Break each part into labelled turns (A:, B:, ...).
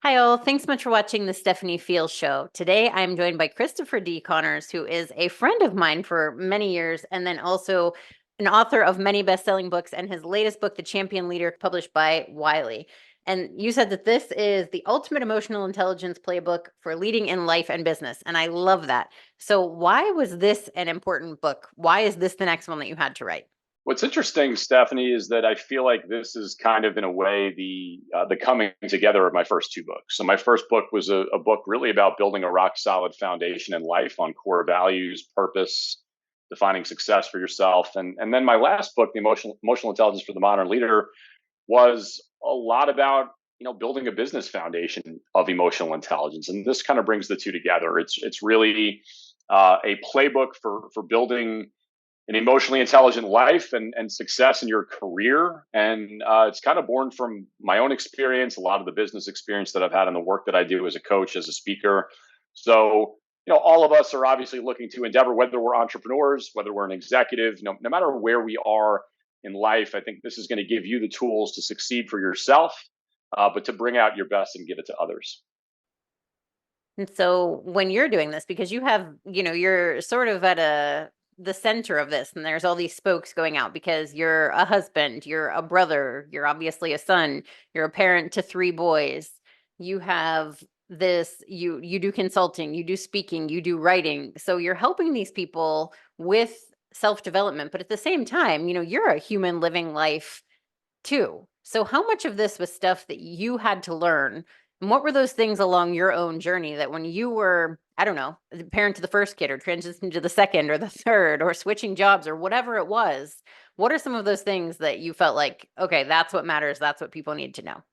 A: Hi, all. Thanks so much for watching the Stephanie Feals show. Today, I'm joined by Christopher D. Connors, who is a friend of mine for many years, and then also an author of many best-selling books, and his latest book, The Champion Leader, published by Wiley. And you said that this is the ultimate emotional intelligence playbook for leading in life and business, and I love that. So why was this an important book? Why is this the next one that you had to write?
B: What's interesting, Stephanie, is that I feel like this is kind of, in a way, the coming together of my first two books. So my first book was a book really about building a rock solid foundation in life on core values, purpose, defining success for yourself, and then my last book, the emotional intelligence for the modern leader, was a lot about building a business foundation of emotional intelligence, and this kind of brings the two together. It's really a playbook for building an emotionally intelligent life and success in your career. And it's kind of born from my own experience, a lot of the business experience that I've had in the work that I do as a coach, as a speaker. So, all of us are obviously looking to endeavor, whether we're entrepreneurs, whether we're an executive, no matter where we are in life. I think this is going to give you the tools to succeed for yourself, but to bring out your best and give it to others.
A: And so when you're doing this, because you have, you're sort of at the center of this, and there's all these spokes going out because you're a husband, you're a brother, you're obviously a son, you're a parent to three boys. You have this, you do consulting, you do speaking, you do writing. So you're helping these people with self-development, but at the same time, you're a human living life too. So how much of this was stuff that you had to learn? And what were those things along your own journey that when you were, I don't know, the parent to the first kid or transitioning to the second or the third or switching jobs or whatever it was, what are some of those things that you felt like, okay, that's what matters. That's what people need to know?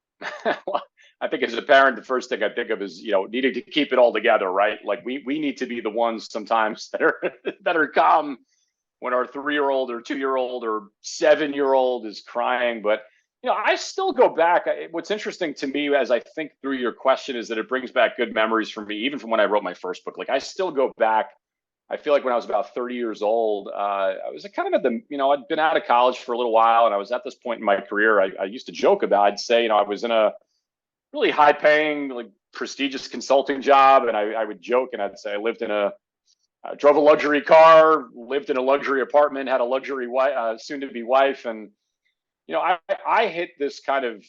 B: Well, I think as a parent, the first thing I think of is needing to keep it all together, right? Like we need to be the ones sometimes that are that are calm when our 3-year-old or 2-year-old or 7-year-old is crying. But I still go back. What's interesting to me as I think through your question is that it brings back good memories for me, even from when I wrote my first book. Like I still go back. I feel like when I was about 30 years old, I was kind of at I'd been out of college for a little while, and I was at this point in my career. I used to joke about. I'd say, I was in a really high paying, like prestigious consulting job, and I would joke and I'd say I lived in drove a luxury car, lived in a luxury apartment, had a luxury wife, soon to be wife. And I hit this kind of,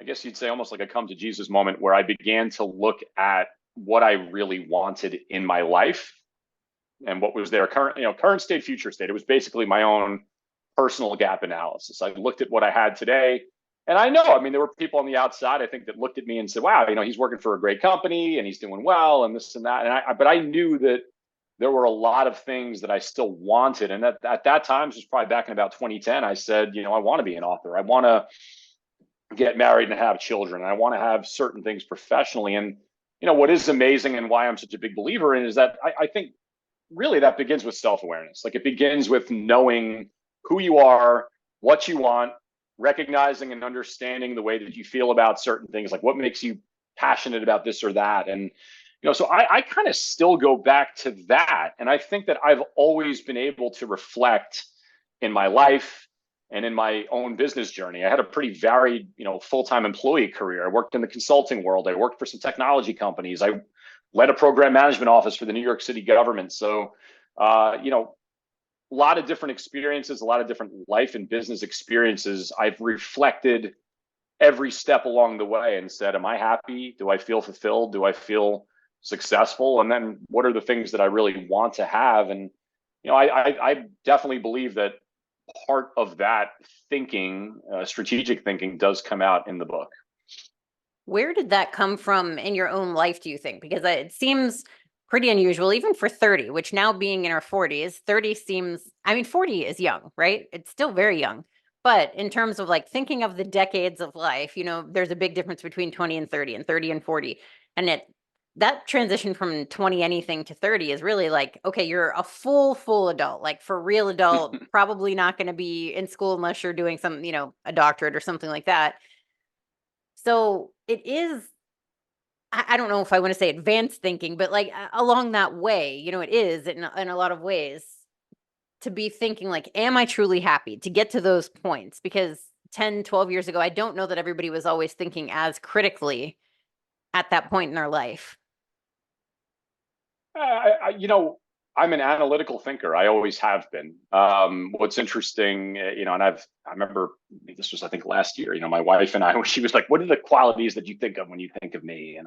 B: I guess you'd say, almost like a come to Jesus moment where I began to look at what I really wanted in my life and what was there, current state, future state. It was basically my own personal gap analysis. I looked at what I had today, and I know, there were people on the outside, I think, that looked at me and said, wow, he's working for a great company and he's doing well and this and that. But I knew that there were a lot of things that I still wanted. And at that time, this was probably back in about 2010, I said, I want to be an author. I want to get married and have children. I want to have certain things professionally. And, what is amazing and why I'm such a big believer in is that I think really that begins with self-awareness. Like it begins with knowing who you are, what you want, recognizing and understanding the way that you feel about certain things, like what makes you passionate about this or that. And so I kind of still go back to that, and I think that I've always been able to reflect in my life and in my own business journey. I had a pretty varied full-time employee career. I worked in the consulting world. I worked for some technology companies. I led a program management office for the New York City government. So a lot of different experiences, a lot of different life and business experiences. I've reflected every step along the way and said, am I happy? Do I feel fulfilled? Do I feel successful? And then what are the things that I really want to have? And, I definitely believe that part of that thinking, strategic thinking, does come out in the book.
A: Where did that come from in your own life, do you think? Because it seems pretty unusual, even for 30, which now being in our 40s, 30 seems, 40 is young, right? It's still very young. But in terms of like thinking of the decades of life, there's a big difference between 20 and 30 and 40. And that transition from 20 anything to 30 is really like, okay, you're a full adult, like for real adult, probably not going to be in school unless you're doing some, a doctorate or something like that. So it is, I don't know if I want to say advanced thinking, but like along that way, it is in a lot of ways to be thinking like, am I truly happy to get to those points? Because 10, 12 years ago, I don't know that everybody was always thinking as critically at that point in their life?
B: I'm an analytical thinker. I always have been. What's interesting, and I remember this was, I think, last year. My wife and I, she was like, "What are the qualities that you think of when you think of me?"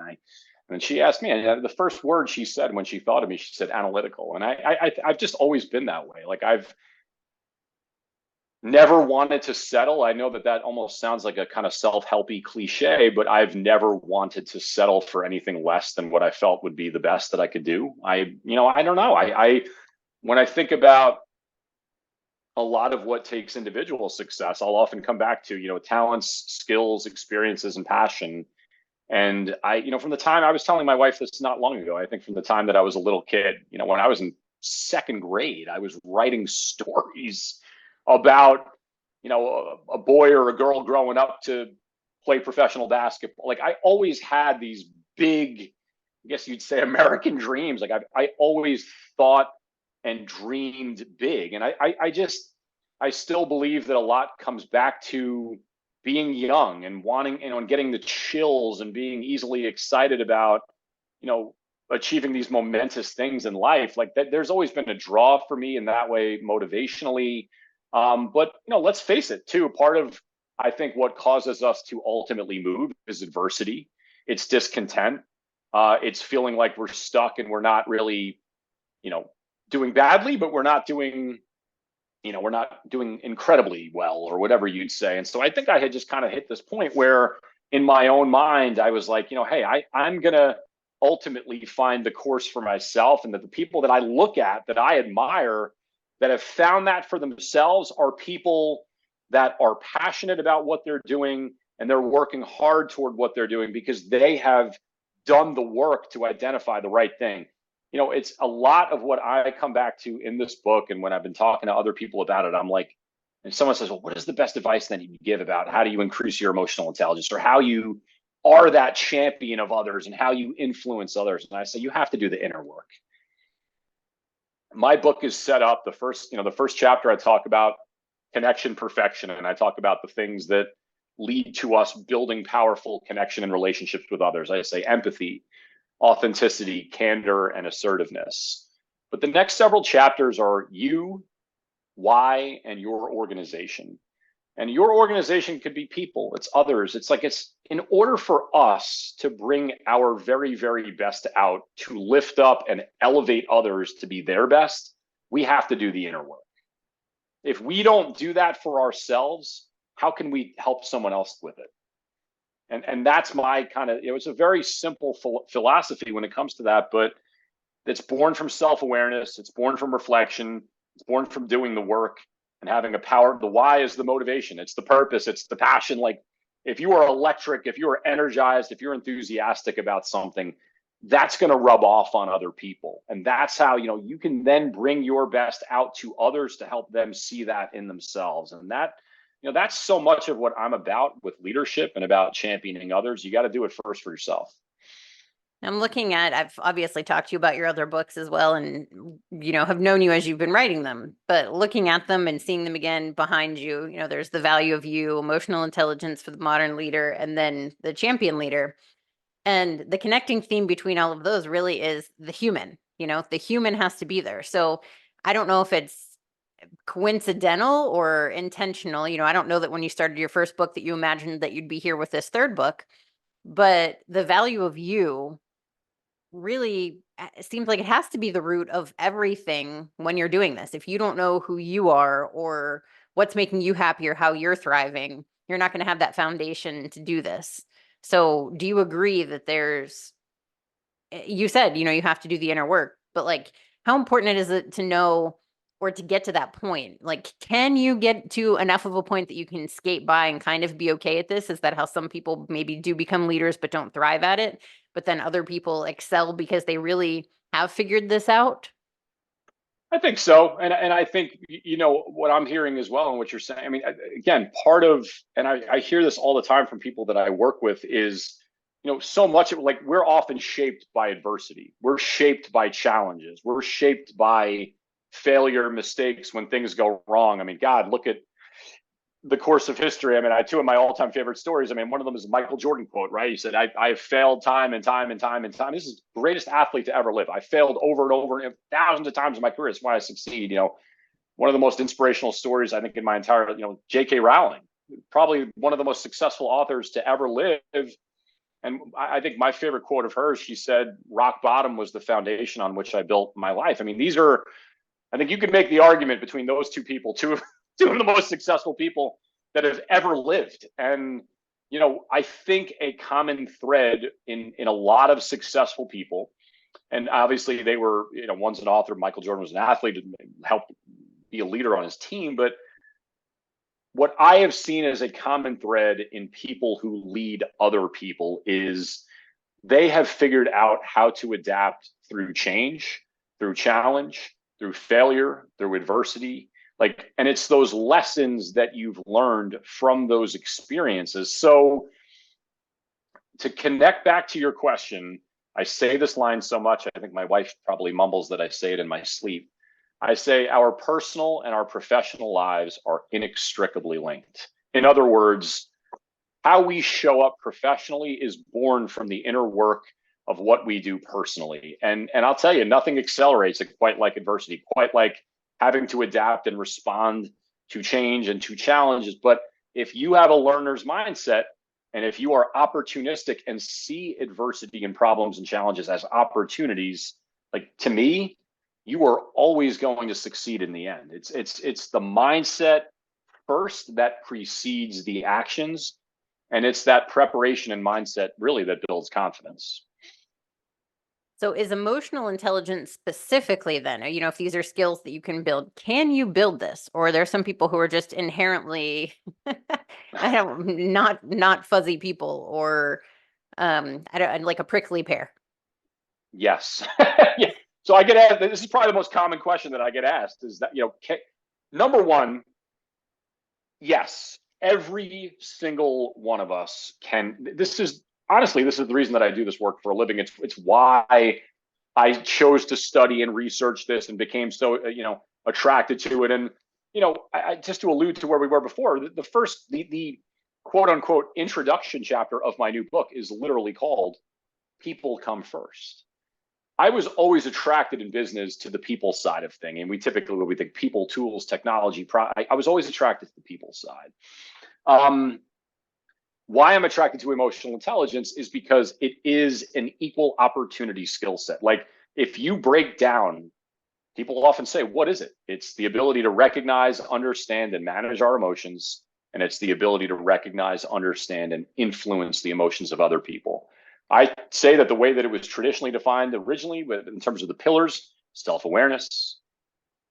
B: And she asked me, and the first word she said when she thought of me, she said analytical. And I've just always been that way. Like, I've never wanted to settle. I know that almost sounds like a kind of self-helpy cliche, but I've never wanted to settle for anything less than what I felt would be the best that I could do. I don't know. When I think about a lot of what takes individual success, I'll often come back to, talents, skills, experiences, and passion. And from the time, I was telling my wife this not long ago, I think from the time that I was a little kid, when I was in second grade, I was writing stories about, a boy or a girl growing up to play professional basketball. Like, I always had these big, I guess you'd say, American dreams. Like, I always thought and dreamed big. And I still believe that a lot comes back to being young and wanting, and getting the chills and being easily excited about, you know, achieving these momentous things in life. Like that, there's always been a draw for me in that way, motivationally. But let's face it, too. Part of, I think, what causes us to ultimately move is adversity. It's discontent. It's feeling like we're stuck and we're not really, doing badly, but we're not doing incredibly well, or whatever you'd say. And so I think I had just kind of hit this point where in my own mind, I was like, hey, I'm going to ultimately find the course for myself. And that the people that I look at, that I admire, that have found that for themselves, are people that are passionate about what they're doing, and they're working hard toward what they're doing because they have done the work to identify the right thing. It's a lot of what I come back to in this book. And when I've been talking to other people about it, I'm like, and someone says, well, what is the best advice then you give about how do you increase your emotional intelligence, or how you are that champion of others and how you influence others? And I say, you have to do the inner work. My book is set up, the first chapter, I talk about connection perfection. And I talk about the things that lead to us building powerful connection and relationships with others. I say empathy, authenticity, candor, and assertiveness. But the next several chapters are you, why, and your organization. And your organization could be people, it's others. It's in order for us to bring our very, very best out, to lift up and elevate others to be their best, we have to do the inner work. If we don't do that for ourselves, how can we help someone else with it? And that's my kind of, it's a very simple philosophy when it comes to that, but it's born from self-awareness. It's born from reflection. It's born from doing the work and having a power. The why is the motivation. It's the purpose. It's the passion. Like, if you are electric, if you are energized, if you're enthusiastic about something, that's going to rub off on other people. And that's how, you can then bring your best out to others to help them see that in themselves. And that's so much of what I'm about with leadership and about championing others. You got to do it first for yourself.
A: I've obviously talked to you about your other books as well, and, have known you as you've been writing them, but looking at them and seeing them again behind you, there's the value of you, emotional intelligence for the modern leader, and then the champion leader. And the connecting theme between all of those really is the human. The human has to be there. So I don't know if it's coincidental or intentional. I don't know that when you started your first book that you imagined that you'd be here with this third book, but the value of you really it seems like it has to be the root of everything when you're doing this. If you don't know who you are or what's making you happy or how you're thriving, you're not going to have that foundation to do this. So, do you agree that you said, you have to do the inner work, but like, how important is it to know or to get to that point? Like, can you get to enough of a point that you can skate by and kind of be okay at this? Is that how some people maybe do become leaders but don't thrive at it? But then other people excel because they really have figured this out?
B: I think so. And I think, what I'm hearing as well and what you're saying, I mean, again, part of, and I hear this all the time from people that I work with is, so much of, like, we're often shaped by adversity. We're shaped by challenges. We're shaped by failure, mistakes, when things go wrong. I mean, God, look at the course of history. I mean, I two of my all-time favorite stories. I mean, one of them is a Michael Jordan quote, right? He said, I have failed time and time and time and time. This is the greatest athlete to ever live. I failed over and over and thousands of times in my career. It's why I succeed. One of the most inspirational stories, I think, in my entire, J.K. Rowling, probably one of the most successful authors to ever live. And I think my favorite quote of hers, she said, rock bottom was the foundation on which I built my life. I mean, I think you could make the argument between those two people, two of the most successful people that have ever lived. And, I think a common thread in a lot of successful people, and obviously they were, one's an author, Michael Jordan was an athlete, and helped be a leader on his team. But what I have seen as a common thread in people who lead other people is they have figured out how to adapt through change, through challenge, through failure, through adversity. And it's those lessons that you've learned from those experiences. So to connect back to your question, I say this line so much, I think my wife probably mumbles that I say it in my sleep. I say our personal and our professional lives are inextricably linked. In other words, how we show up professionally is born from the inner work of what we do personally. And I'll tell you, nothing accelerates it quite like adversity, quite like having to adapt and respond to change and to challenges. But if you have a learner's mindset, and if you are opportunistic and see adversity and problems and challenges as opportunities, to me, you are always going to succeed in the end. It's the mindset first that precedes the actions. And it's that preparation and mindset really that builds confidence.
A: So is emotional intelligence specifically then, if these are skills that you can build, can you build this? Or are there some people who are just inherently, not fuzzy people, or I don't like a prickly pear?
B: Yes. Yeah. So I get asked, this is probably the most common question that I get asked is that, number one, yes, every single one of us can. This is the reason that I do this work for a living. It's why I chose to study and research this and became so, attracted to it. And, I just to allude to where we were before, the quote unquote introduction chapter of my new book is literally called People Come First. I was always attracted in business to the people side of thing. And we typically, when we think people, tools, technology, I was always attracted to the people side. Why I'm attracted to emotional intelligence is because it is an equal opportunity skill set. If you break down, people often say, what is it? It's the ability to recognize, understand, and manage our emotions. And it's the ability to recognize, understand, and influence the emotions of other people. I say that the way that it was traditionally defined originally, in terms of the pillars, self-awareness,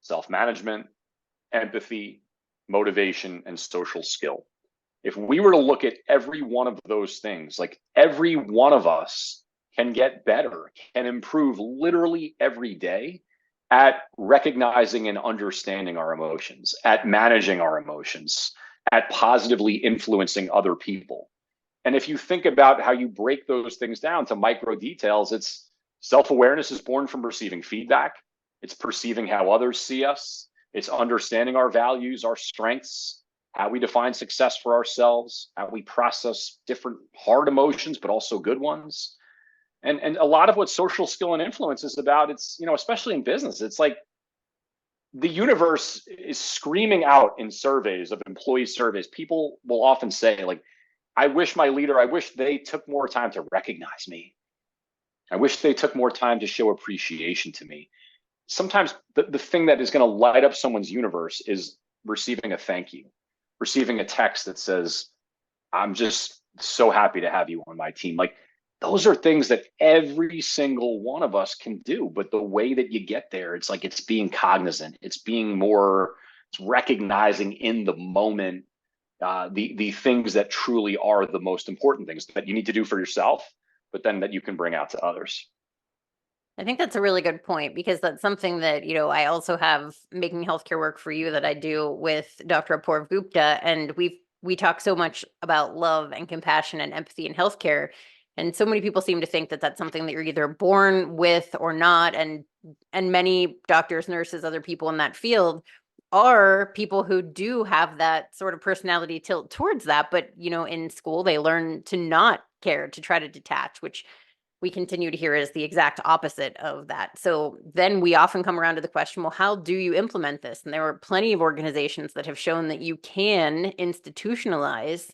B: self-management, empathy, motivation, and social skill. If we were to look at every one of those things, every one of us can get better, can improve literally every day at recognizing and understanding our emotions, at managing our emotions, at positively influencing other people. And if you think about how you break those things down to micro details, it's self-awareness is born from receiving feedback. It's perceiving how others see us. It's understanding our values, our strengths, how we define success for ourselves, how we process different hard emotions, but also good ones. And a lot of what social skill and influence is about, it's, especially in business, it's like the universe is screaming out in surveys of employee surveys. People will often say, I wish they took more time to recognize me. I wish they took more time to show appreciation to me. Sometimes the thing that is going to light up someone's universe is receiving a thank you, receiving a text that says, I'm just so happy to have you on my team. Those are things that every single one of us can do. But the way that you get there, it's it's being cognizant. It's recognizing in the moment the things that truly are the most important things that you need to do for yourself, but then that you can bring out to others.
A: I think that's a really good point, because that's something that, I also have making healthcare work for you that I do with Dr. Apoorv Gupta. And we talk so much about love and compassion and empathy in healthcare. And so many people seem to think that that's something that you're either born with or not. And many doctors, nurses, other people in that field are people who do have that sort of personality tilt towards that, but in school they learn to not care, to try to detach, which we continue to hear is the exact opposite of that. So then we often come around to the question, well, how do you implement this? And there are plenty of organizations that have shown that you can institutionalize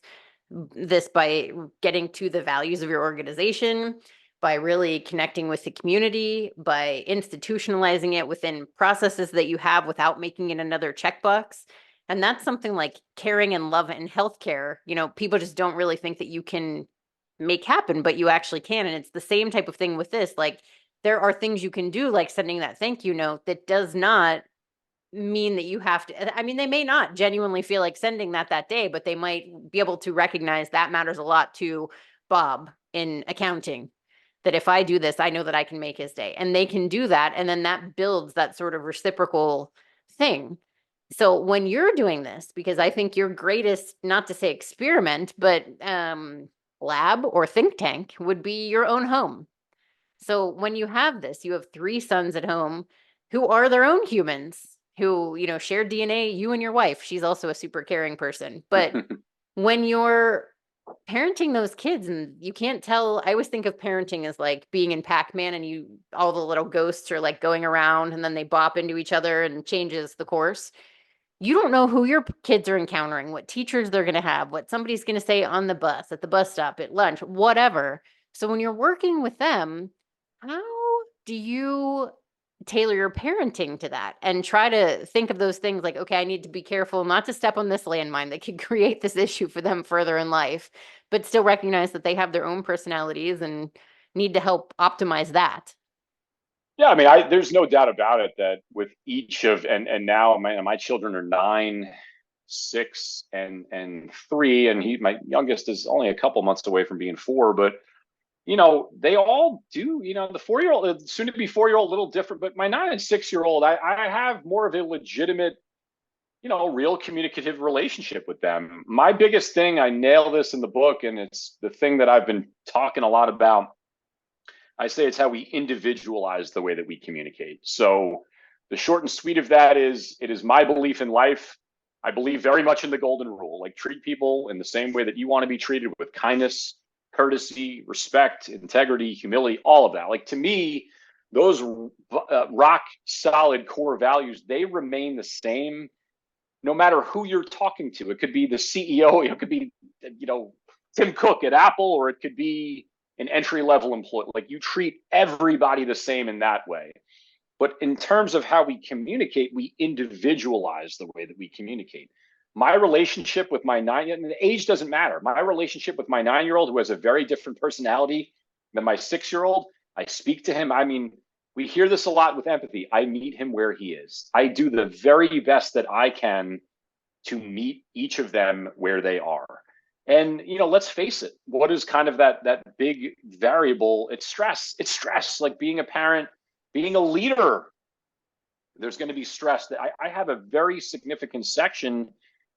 A: this by getting to the values of your organization, by really connecting with the community, by institutionalizing it within processes that you have without making it another checkbox. And that's something like caring and love and healthcare. People just don't really think that you can make happen, but you actually can. And it's the same type of thing with this. Like, there are things you can do, like sending that thank you note, that does not mean that you have to. I mean, they may not genuinely feel like sending that day, but they might be able to recognize that matters a lot to Bob in accounting, that if I do this, I know that I can make his day, and they can do that. And then that builds that sort of reciprocal thing. So when you're doing this, because I think your greatest, not to say experiment, but lab or think tank would be your own home. So when you have this, you have 3 sons at home who are their own humans, who, share DNA, you and your wife. She's also a super caring person. But when you're parenting those kids, and you can't tell, I always think of parenting as like being in Pac-Man, and all the little ghosts are like going around, and then they bop into each other and changes the course. You don't know who your kids are encountering, what teachers they're going to have, what somebody's going to say on the bus, at the bus stop, at lunch, whatever. So when you're working with them, how do you tailor your parenting to that and try to think of those things like, okay, I need to be careful not to step on this landmine that could create this issue for them further in life, but still recognize that they have their own personalities and need to help optimize that?
B: Yeah, I mean, there's no doubt about it that with each of and now my children are 9, 6, and 3, and my youngest is only a couple months away from being 4. But they all do. The 4-year-old, soon to be 4-year-old, a little different. But my 9 and 6-year-old, I have more of a legitimate, real communicative relationship with them. My biggest thing, I nail this in the book, and it's the thing that I've been talking a lot about. I say it's how we individualize the way that we communicate. So the short and sweet of that is, it is my belief in life. I believe very much in the golden rule, like treat people in the same way that you want to be treated, with kindness, courtesy, respect, integrity, humility, all of that. Like, to me, those rock solid core values, they remain the same no matter who you're talking to. It could be the CEO, it could be, Tim Cook at Apple, or it could be an entry level employee. Like, you treat everybody the same in that way. But in terms of how we communicate, we individualize the way that we communicate. My relationship with my the age doesn't matter. My relationship with my 9-year-old, who has a very different personality than my 6-year-old, I speak to him. I mean, we hear this a lot with empathy. I meet him where he is. I do the very best that I can to meet each of them where they are. And let's face it, what is kind of that big variable? It's stress. It's stress. Like, being a parent, being a leader, there's going to be stress. That I have a very significant section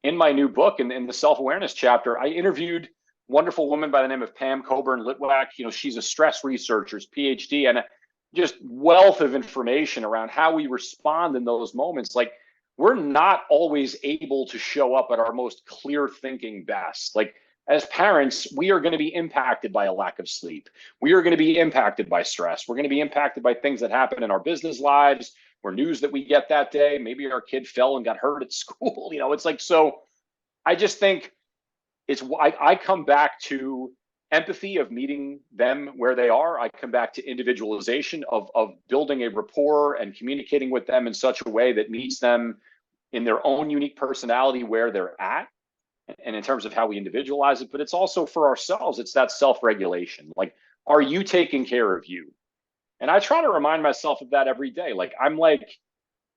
B: in my new book, in the self-awareness chapter. I interviewed a wonderful woman by the name of Pam Coburn-Litwack. She's a stress researcher, PhD, and just wealth of information around how we respond in those moments. Like, we're not always able to show up at our most clear thinking best. Like, as parents, we are going to be impacted by a lack of sleep. We are going to be impacted by stress. We're going to be impacted by things that happen in our business lives, or news that we get that day. Maybe our kid fell and got hurt at school. It's like, so I just think I come back to empathy, of meeting them where they are. I come back to individualization, of building a rapport and communicating with them in such a way that meets them in their own unique personality where they're at, and in terms of how we individualize it. But it's also for ourselves. It's that self-regulation. Like, are you taking care of you? And I try to remind myself of that every day. Like,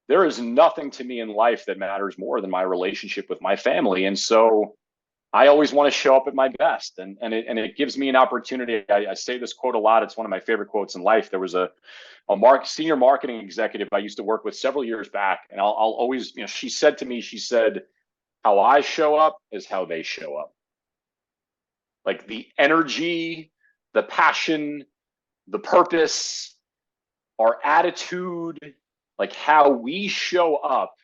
B: there is nothing to me in life that matters more than my relationship with my family. And so I always want to show up at my best. And it gives me an opportunity. I say this quote a lot. It's one of my favorite quotes in life. There was a senior marketing executive I used to work with several years back. And I'll always, she said to me, she said, how I show up is how they show up. Like, the energy, the passion, the purpose, our attitude, like how we show up,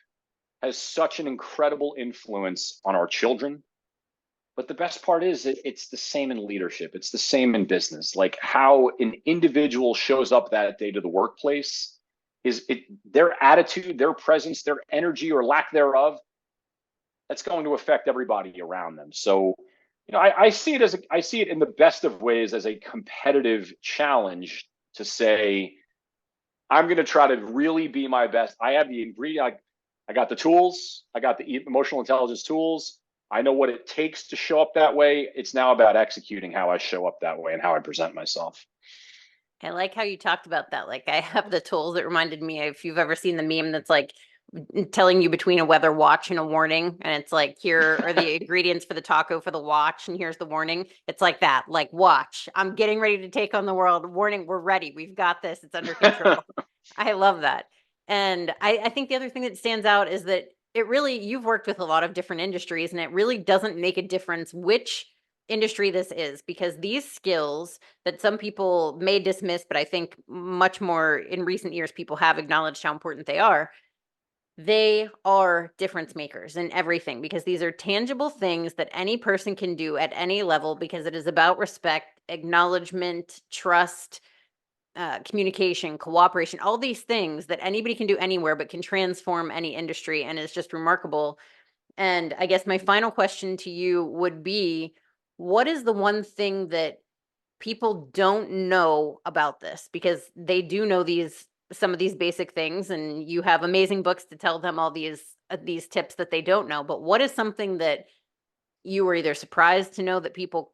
B: has such an incredible influence on our children. But the best part is it's the same in leadership. It's the same in business. Like how an individual shows up that day to the workplace is it their attitude, their presence, their energy or lack thereof, that's going to affect everybody around them. So, I see it I see it in the best of ways as a competitive challenge to say, I'm going to try to really be my best. I have the ingredient. I got the tools. I got the emotional intelligence tools. I know what it takes to show up that way. It's now about executing how I show up that way and how I present myself.
A: I like how you talked about that. Like I have the tools that reminded me, if you've ever seen the meme that's like telling you between a weather watch and a warning, and it's like, here are the ingredients for the taco for the watch, and here's the warning. It's like that, like, watch, I'm getting ready to take on the world. Warning, we're ready. We've got this. It's under control. I love that. And I think the other thing that stands out is that it really, you've worked with a lot of different industries, and it really doesn't make a difference which industry this is, because these skills that some people may dismiss, but I think much more in recent years, people have acknowledged how important they are difference makers in everything, because these are tangible things that any person can do at any level, because it is about respect, acknowledgement, trust, communication, cooperation, all these things that anybody can do anywhere, but can transform any industry, and is just remarkable. And I guess my final question to you would be, what is the one thing that people don't know about this? Because they do know some of these basic things, and you have amazing books to tell them all these tips that they don't know. But what is something that you were either surprised to know that people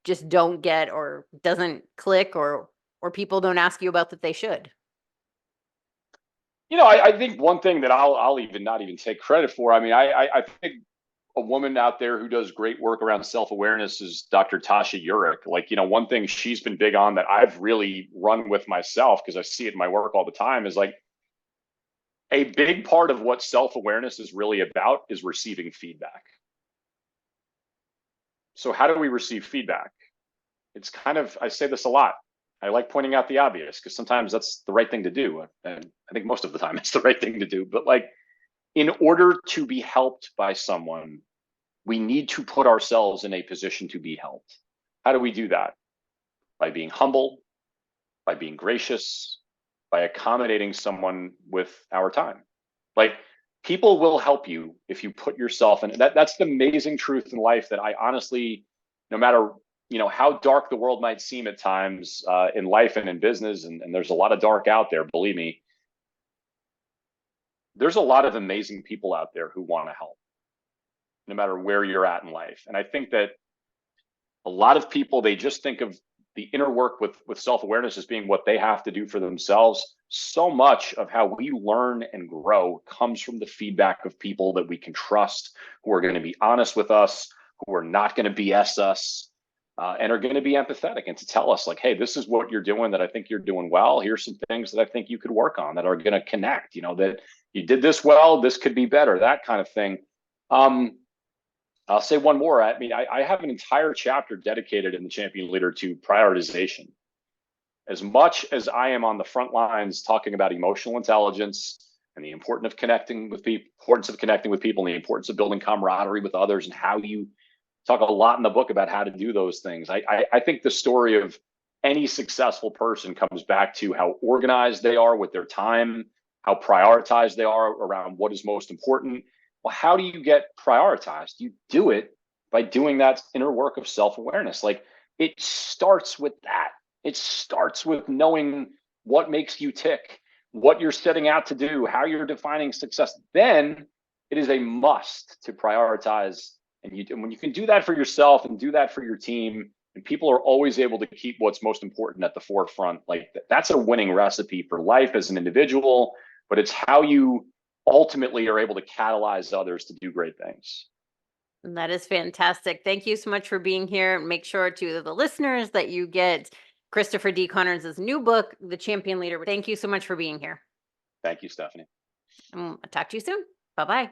A: just don't get, or doesn't click, or people don't ask you about that they should?
B: I think one thing that I'll even not even take credit for. I mean, I think a woman out there who does great work around self-awareness is Dr. Tasha Urich. Like, one thing she's been big on that I've really run with myself, because I see it in my work all the time, is like a big part of what self-awareness is really about is receiving feedback. So how do we receive feedback? It's kind of, I say this a lot. I like pointing out the obvious because sometimes that's the right thing to do. And I think most of the time it's the right thing to do. But like, in order to be helped by someone, we need to put ourselves in a position to be helped. How do we do that? By being humble, by being gracious, by accommodating someone with our time. Like, people will help you if you put yourself in that. That's the amazing truth in life that I honestly, no matter how dark the world might seem at times, in life and in business, and there's a lot of dark out there, believe me, there's a lot of amazing people out there who want to help, no matter where you're at in life. And I think that a lot of people, they just think of the inner work with self-awareness as being what they have to do for themselves. So much of how we learn and grow comes from the feedback of people that we can trust, who are going to be honest with us, who are not going to BS us, and are going to be empathetic and to tell us, like, hey, this is what you're doing that I think you're doing well. Here's some things that I think you could work on that are going to connect, that you did this well, this could be better, that kind of thing. I'll say one more. I mean, I have an entire chapter dedicated in the Champion Leader to prioritization. As much as I am on the front lines talking about emotional intelligence and the importance of connecting with people, and the importance of building camaraderie with others, and how you talk a lot in the book about how to do those things. I think the story of any successful person comes back to how organized they are with their time, how prioritized they are around what is most important. Well, how do you get prioritized? You do it by doing that inner work of self-awareness. Like, it starts with that. It starts with knowing what makes you tick, what you're setting out to do, how you're defining success. Then it is a must to prioritize. And when you can do that for yourself and do that for your team, and people are always able to keep what's most important at the forefront, like, that's a winning recipe for life as an individual, but it's how you ultimately are able to catalyze others to do great things.
A: That is fantastic. Thank you so much for being here. Make sure to the listeners that you get Christopher D. Connors' new book, The Champion Leader. Thank you so much for being here.
B: Thank you, Stephanie.
A: I'll talk to you soon. Bye-bye.